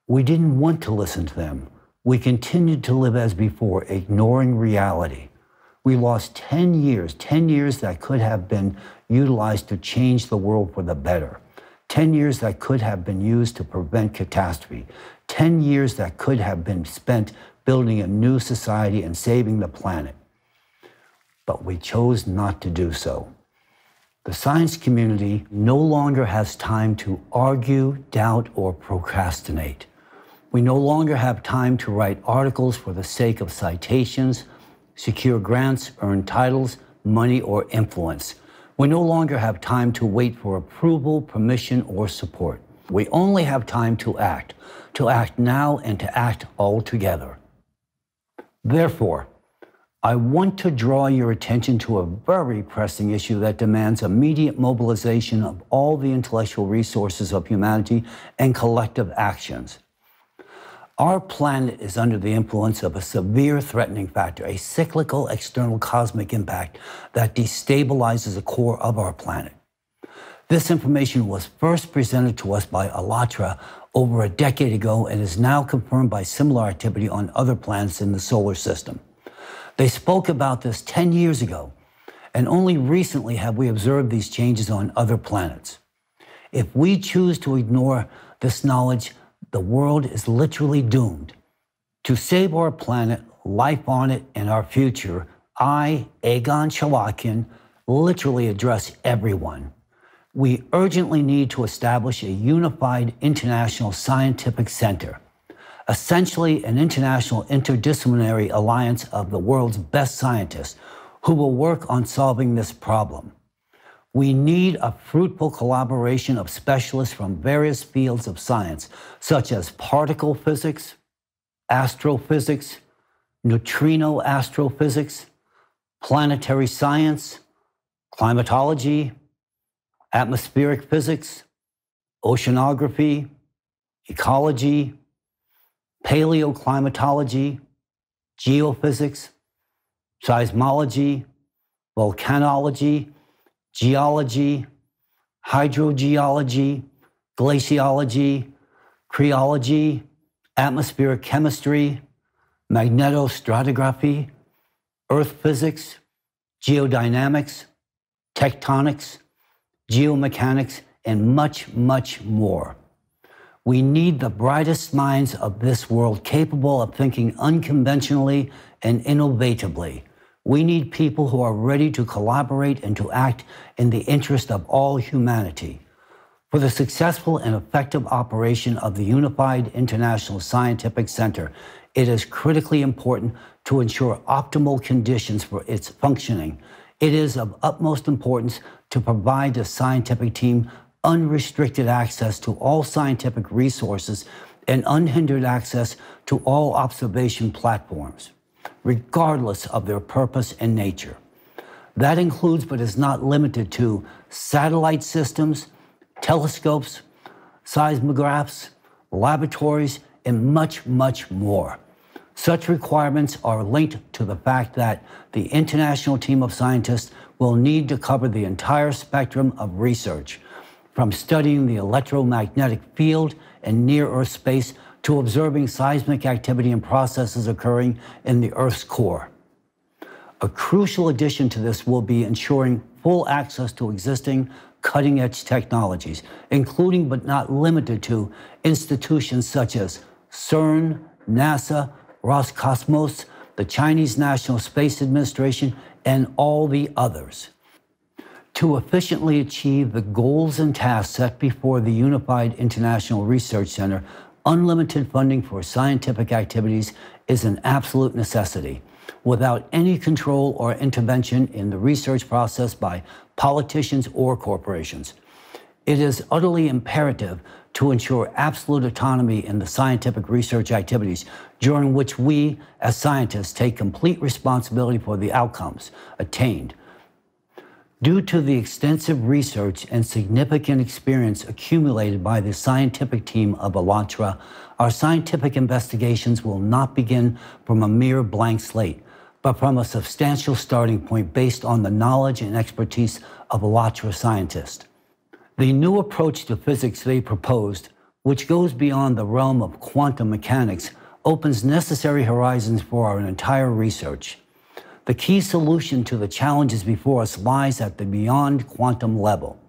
We didn't want to listen to them. We continued to live as before, ignoring reality. We lost 10 years that could have been utilized to change the world for the better. 10 years that could have been used to prevent catastrophe. 10 years that could have been spent building a new society and saving the planet. But we chose not to do so. The science community no longer has time to argue, doubt, or procrastinate. We no longer have time to write articles for the sake of citations, secure grants, earn titles, money, or influence. We no longer have time to wait for approval, permission, or support. We only have time to act now and to act all together. Therefore, I want to draw your attention to a very pressing issue that demands immediate mobilization of all the intellectual resources of humanity and collective actions. Our planet is under the influence of a severe threatening factor, a cyclical external cosmic impact that destabilizes the core of our planet. This information was first presented to us by ALLATRA over a decade ago and is now confirmed by similar activity on other planets in the solar system. They spoke about this 10 years ago, and only recently have we observed these changes on other planets. If we choose to ignore this knowledge, the world is literally doomed. To save our planet, life on it, and our future, I, Egon Chalakian, literally address everyone. We urgently need to establish a unified international scientific center, essentially an international interdisciplinary alliance of the world's best scientists who will work on solving this problem. We need a fruitful collaboration of specialists from various fields of science, such as particle physics, astrophysics, neutrino astrophysics, planetary science, climatology, atmospheric physics, oceanography, ecology, paleoclimatology, geophysics, seismology, volcanology, geology, hydrogeology, glaciology, cryology, atmospheric chemistry, magnetostratigraphy, earth physics, geodynamics, tectonics, geomechanics, and much, much more. We need the brightest minds of this world capable of thinking unconventionally and innovatively. We need people who are ready to collaborate and to act in the interest of all humanity. For the successful and effective operation of the Unified International Scientific Center, it is critically important to ensure optimal conditions for its functioning. It is of utmost importance to provide the scientific team unrestricted access to all scientific resources and unhindered access to all observation platforms, regardless of their purpose and nature. That includes, but is not limited to, satellite systems, telescopes, seismographs, laboratories, and much, much more. Such requirements are linked to the fact that the international team of scientists will need to cover the entire spectrum of research, from studying the electromagnetic field in near-Earth space to observing seismic activity and processes occurring in the Earth's core. A crucial addition to this will be ensuring full access to existing cutting-edge technologies, including but not limited to institutions such as CERN, NASA, Roscosmos, the Chinese National Space Administration, and all the others. To efficiently achieve the goals and tasks set before the Unified International Research Center, unlimited funding for scientific activities is an absolute necessity, without any control or intervention in the research process by politicians or corporations. It is utterly imperative to ensure absolute autonomy in the scientific research activities, during which we, as scientists, take complete responsibility for the outcomes attained. Due to the extensive research and significant experience accumulated by the scientific team of ALLATRA, our scientific investigations will not begin from a mere blank slate, but from a substantial starting point based on the knowledge and expertise of ALLATRA scientists. The new approach to physics they proposed, which goes beyond the realm of quantum mechanics, opens necessary horizons for our entire research. The key solution to the challenges before us lies at the beyond quantum level.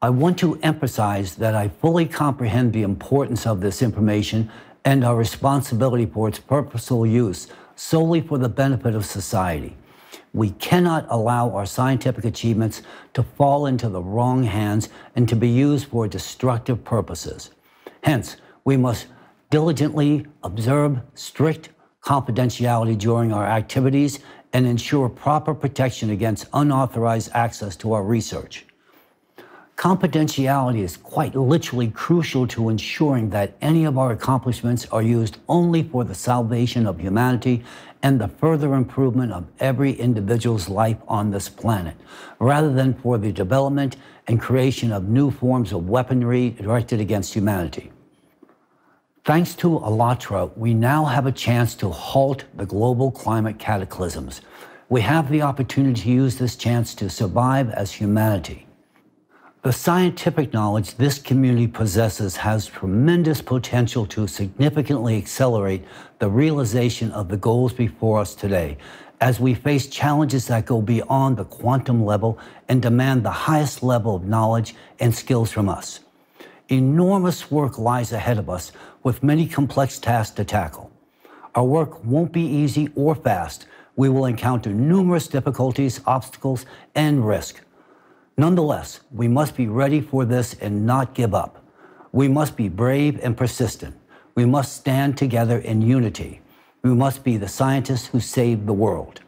I want to emphasize that I fully comprehend the importance of this information and our responsibility for its purposeful use solely for the benefit of society. We cannot allow our scientific achievements to fall into the wrong hands and to be used for destructive purposes. Hence, we must diligently observe strict confidentiality during our activities and ensure proper protection against unauthorized access to our research. Confidentiality is quite literally crucial to ensuring that any of our accomplishments are used only for the salvation of humanity and the further improvement of every individual's life on this planet, rather than for the development and creation of new forms of weaponry directed against humanity. Thanks to ALLATRA, we now have a chance to halt the global climate cataclysms. We have the opportunity to use this chance to survive as humanity. The scientific knowledge this community possesses has tremendous potential to significantly accelerate the realization of the goals before us today, as we face challenges that go beyond the quantum level and demand the highest level of knowledge and skills from us. Enormous work lies ahead of us, with many complex tasks to tackle. Our work won't be easy or fast. We will encounter numerous difficulties, obstacles, and risk. Nonetheless, we must be ready for this and not give up. We must be brave and persistent. We must stand together in unity. We must be the scientists who save the world.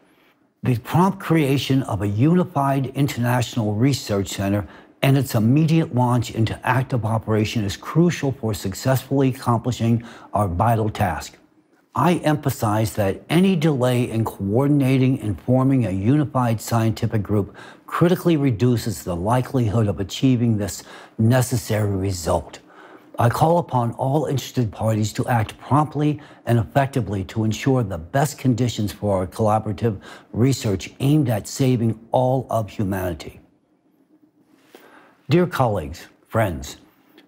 The prompt creation of a unified international research center and its immediate launch into active operation is crucial for successfully accomplishing our vital task. I emphasize that any delay in coordinating and forming a unified scientific group critically reduces the likelihood of achieving this necessary result. I call upon all interested parties to act promptly and effectively to ensure the best conditions for our collaborative research aimed at saving all of humanity. Dear colleagues, friends,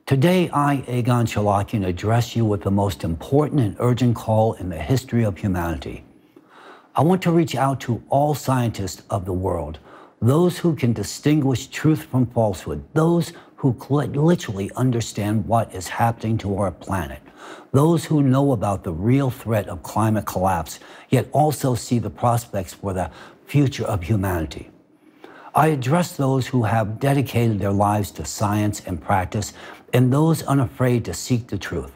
today I, Egon Chalakian, address you with the most important and urgent call in the history of humanity. I want to reach out to all scientists of the world, those who can distinguish truth from falsehood, those who literally understand what is happening to our planet, those who know about the real threat of climate collapse, yet also see the prospects for the future of humanity. I address those who have dedicated their lives to science and practice, and those unafraid to seek the truth.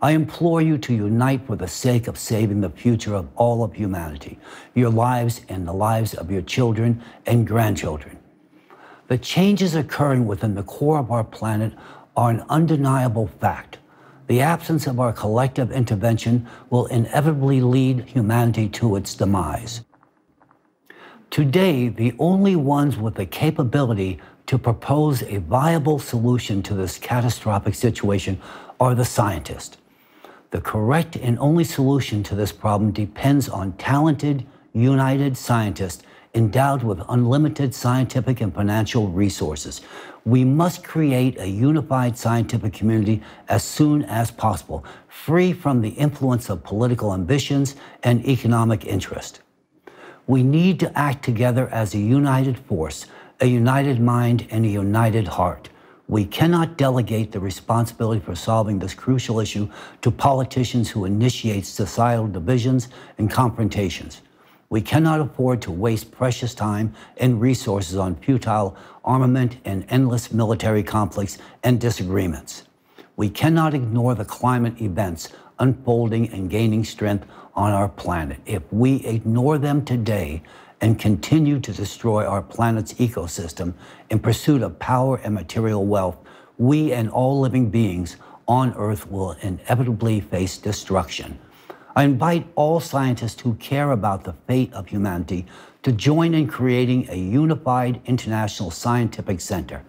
I implore you to unite for the sake of saving the future of all of humanity, your lives and the lives of your children and grandchildren. The changes occurring within the core of our planet are an undeniable fact. The absence of our collective intervention will inevitably lead humanity to its demise. Today, the only ones with the capability to propose a viable solution to this catastrophic situation are the scientists. The correct and only solution to this problem depends on talented, united scientists endowed with unlimited scientific and financial resources. We must create a unified scientific community as soon as possible, free from the influence of political ambitions and economic interest. We need to act together as a united force, a united mind, and a united heart. We cannot delegate the responsibility for solving this crucial issue to politicians who initiate societal divisions and confrontations. We cannot afford to waste precious time and resources on futile armament and endless military conflicts and disagreements. We cannot ignore the climate events unfolding and gaining strength on our planet. If we ignore them today and continue to destroy our planet's ecosystem in pursuit of power and material wealth, we and all living beings on Earth will inevitably face destruction. I invite all scientists who care about the fate of humanity to join in creating a unified international scientific center.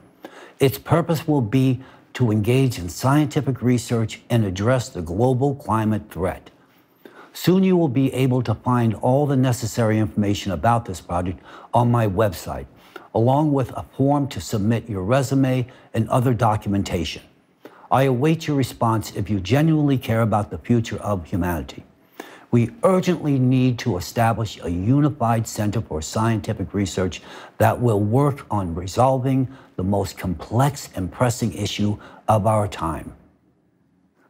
Its purpose will be to engage in scientific research and address the global climate threat. Soon you will be able to find all the necessary information about this project on my website, along with a form to submit your resume and other documentation. I await your response if you genuinely care about the future of humanity. We urgently need to establish a unified center for scientific research that will work on resolving the most complex and pressing issue of our time.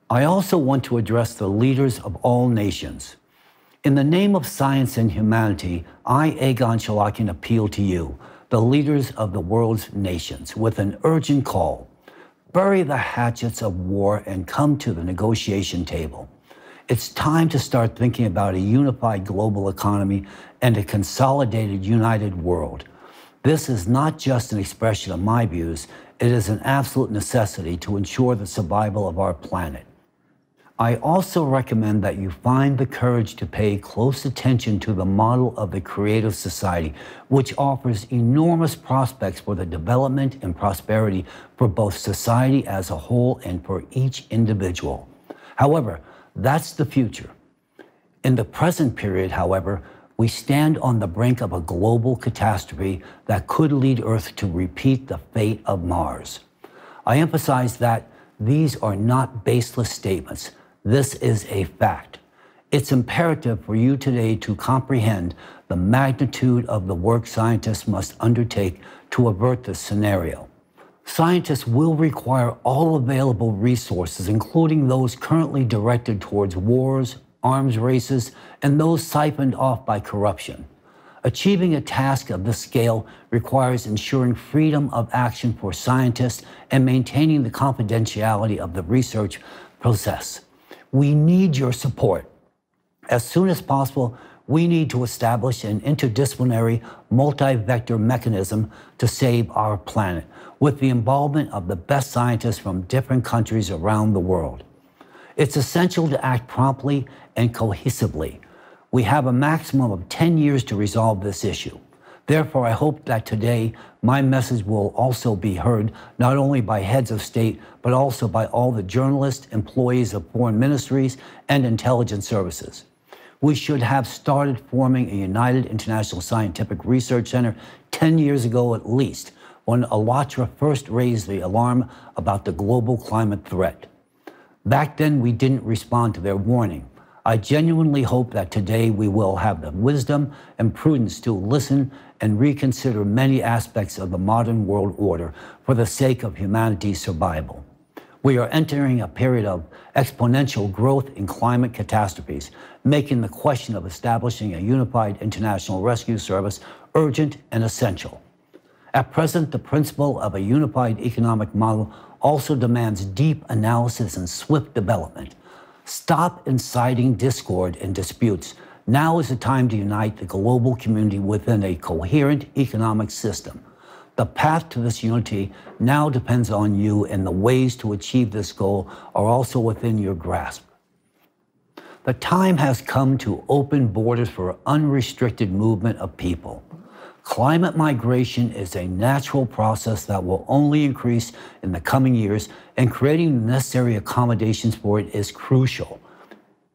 I also want to address the leaders of all nations. In the name of science and humanity, I, Egon Chalakian, appeal to you, the leaders of the world's nations, with an urgent call. Bury the hatchets of war and come to the negotiation table. It's time to start thinking about a unified global economy and a consolidated, united world. This is not just an expression of my views, it is an absolute necessity to ensure the survival of our planet. I also recommend that you find the courage to pay close attention to the model of the Creative Society, which offers enormous prospects for the development and prosperity for both society as a whole and for each individual. However, that's the future. In the present period, however, we stand on the brink of a global catastrophe that could lead Earth to repeat the fate of Mars. I emphasize that these are not baseless statements. This is a fact. It's imperative for you today to comprehend the magnitude of the work scientists must undertake to avert this scenario. Scientists will require all available resources, including those currently directed towards wars, arms races, and those siphoned off by corruption. Achieving a task of this scale requires ensuring freedom of action for scientists and maintaining the confidentiality of the research process. We need your support. As soon as possible, we need to establish an interdisciplinary, multi-vector mechanism to save our planet, with the involvement of the best scientists from different countries around the world. It's essential to act promptly and cohesively. We have a maximum of 10 years to resolve this issue. Therefore, I hope that today my message will also be heard not only by heads of state, but also by all the journalists, employees of foreign ministries, and intelligence services. We should have started forming a United International Scientific Research Center 10 years ago at least, when ALLATRA first raised the alarm about the global climate threat. Back then, we didn't respond to their warning. I genuinely hope that today we will have the wisdom and prudence to listen and reconsider many aspects of the modern world order for the sake of humanity's survival. We are entering a period of exponential growth in climate catastrophes, making the question of establishing a unified international rescue service urgent and essential. At present, the principle of a unified economic model also demands deep analysis and swift development. Stop inciting discord and disputes. Now is the time to unite the global community within a coherent economic system. The path to this unity now depends on you, and the ways to achieve this goal are also within your grasp. The time has come to open borders for unrestricted movement of people. Climate migration is a natural process that will only increase in the coming years, and creating the necessary accommodations for it is crucial.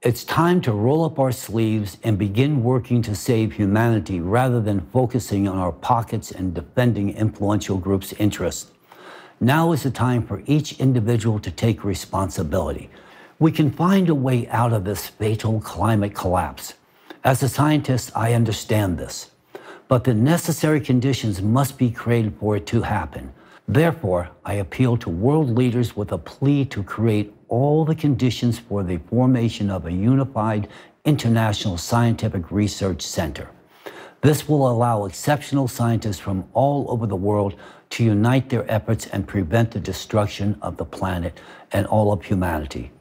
It's time to roll up our sleeves and begin working to save humanity rather than focusing on our pockets and defending influential groups' interests. Now is the time for each individual to take responsibility. We can find a way out of this fatal climate collapse. As a scientist, I understand this. But the necessary conditions must be created for it to happen. Therefore, I appeal to world leaders with a plea to create all the conditions for the formation of a unified international scientific research center. This will allow exceptional scientists from all over the world to unite their efforts and prevent the destruction of the planet and all of humanity.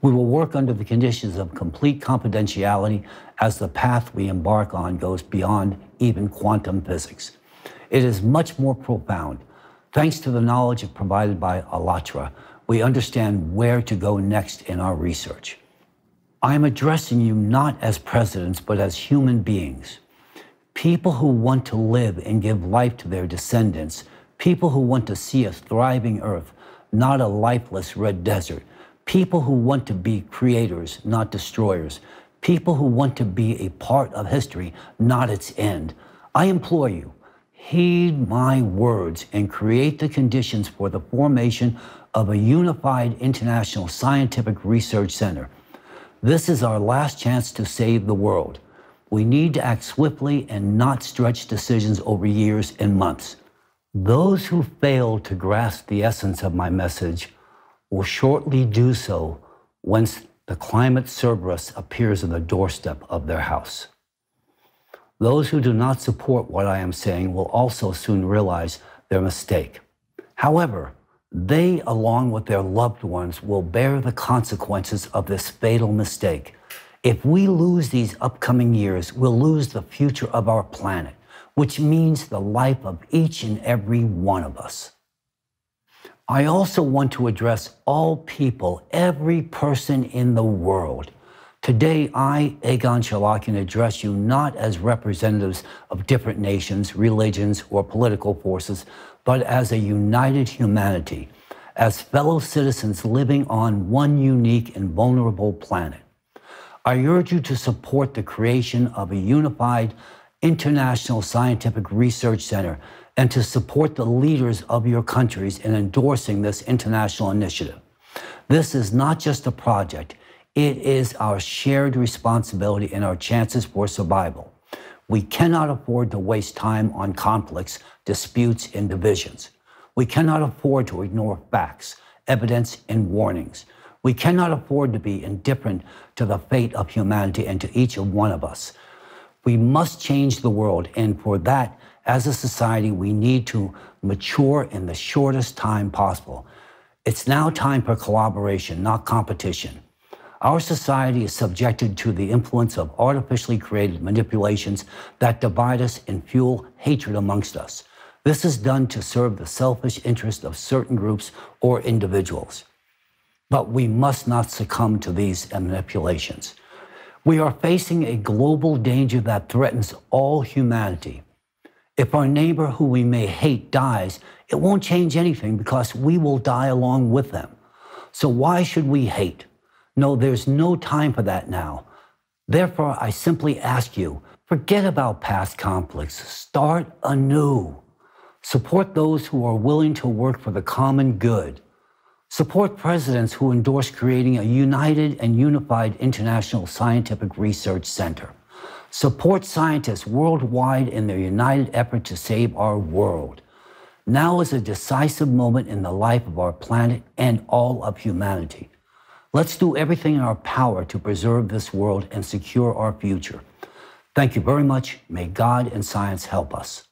We will work under the conditions of complete confidentiality as the path we embark on goes beyond even quantum physics. It is much more profound. Thanks to the knowledge provided by ALLATRA, we understand where to go next in our research. I am addressing you not as presidents, but as human beings. People who want to live and give life to their descendants. People who want to see a thriving earth, not a lifeless red desert. People who want to be creators, not destroyers. People who want to be a part of history, not its end. I implore you, heed my words and create the conditions for the formation of a unified international scientific research center. This is our last chance to save the world. We need to act swiftly and not stretch decisions over years and months. Those who fail to grasp the essence of my message will shortly do so whence the climate Cerberus appears on the doorstep of their house. Those who do not support what I am saying will also soon realize their mistake. However, they, along with their loved ones, will bear the consequences of this fatal mistake. If we lose these upcoming years, we'll lose the future of our planet, which means the life of each and every one of us. I also want to address all people, every person in the world. Today, I, Egon Chalakian, address you not as representatives of different nations, religions, or political forces, but as a united humanity, as fellow citizens living on one unique and vulnerable planet. I urge you to support the creation of a unified international scientific research center and to support the leaders of your countries in endorsing this international initiative. This is not just a project. It is our shared responsibility and our chances for survival. We cannot afford to waste time on conflicts, disputes, and divisions. We cannot afford to ignore facts, evidence, and warnings. We cannot afford to be indifferent to the fate of humanity and to each one of us. We must change the world, and for that, as a society, we need to mature in the shortest time possible. It's now time for collaboration, not competition. Our society is subjected to the influence of artificially created manipulations that divide us and fuel hatred amongst us. This is done to serve the selfish interest of certain groups or individuals. But we must not succumb to these manipulations. We are facing a global danger that threatens all humanity. If our neighbor who we may hate dies, it won't change anything because we will die along with them. So why should we hate? No, there's no time for that now. Therefore, I simply ask you, forget about past conflicts. Start anew. Support those who are willing to work for the common good. Support presidents who endorse creating a united and unified international scientific research center. Support scientists worldwide in their united effort to save our world. Now is a decisive moment in the life of our planet and all of humanity. Let's do everything in our power to preserve this world and secure our future. Thank you very much. May God and science help us.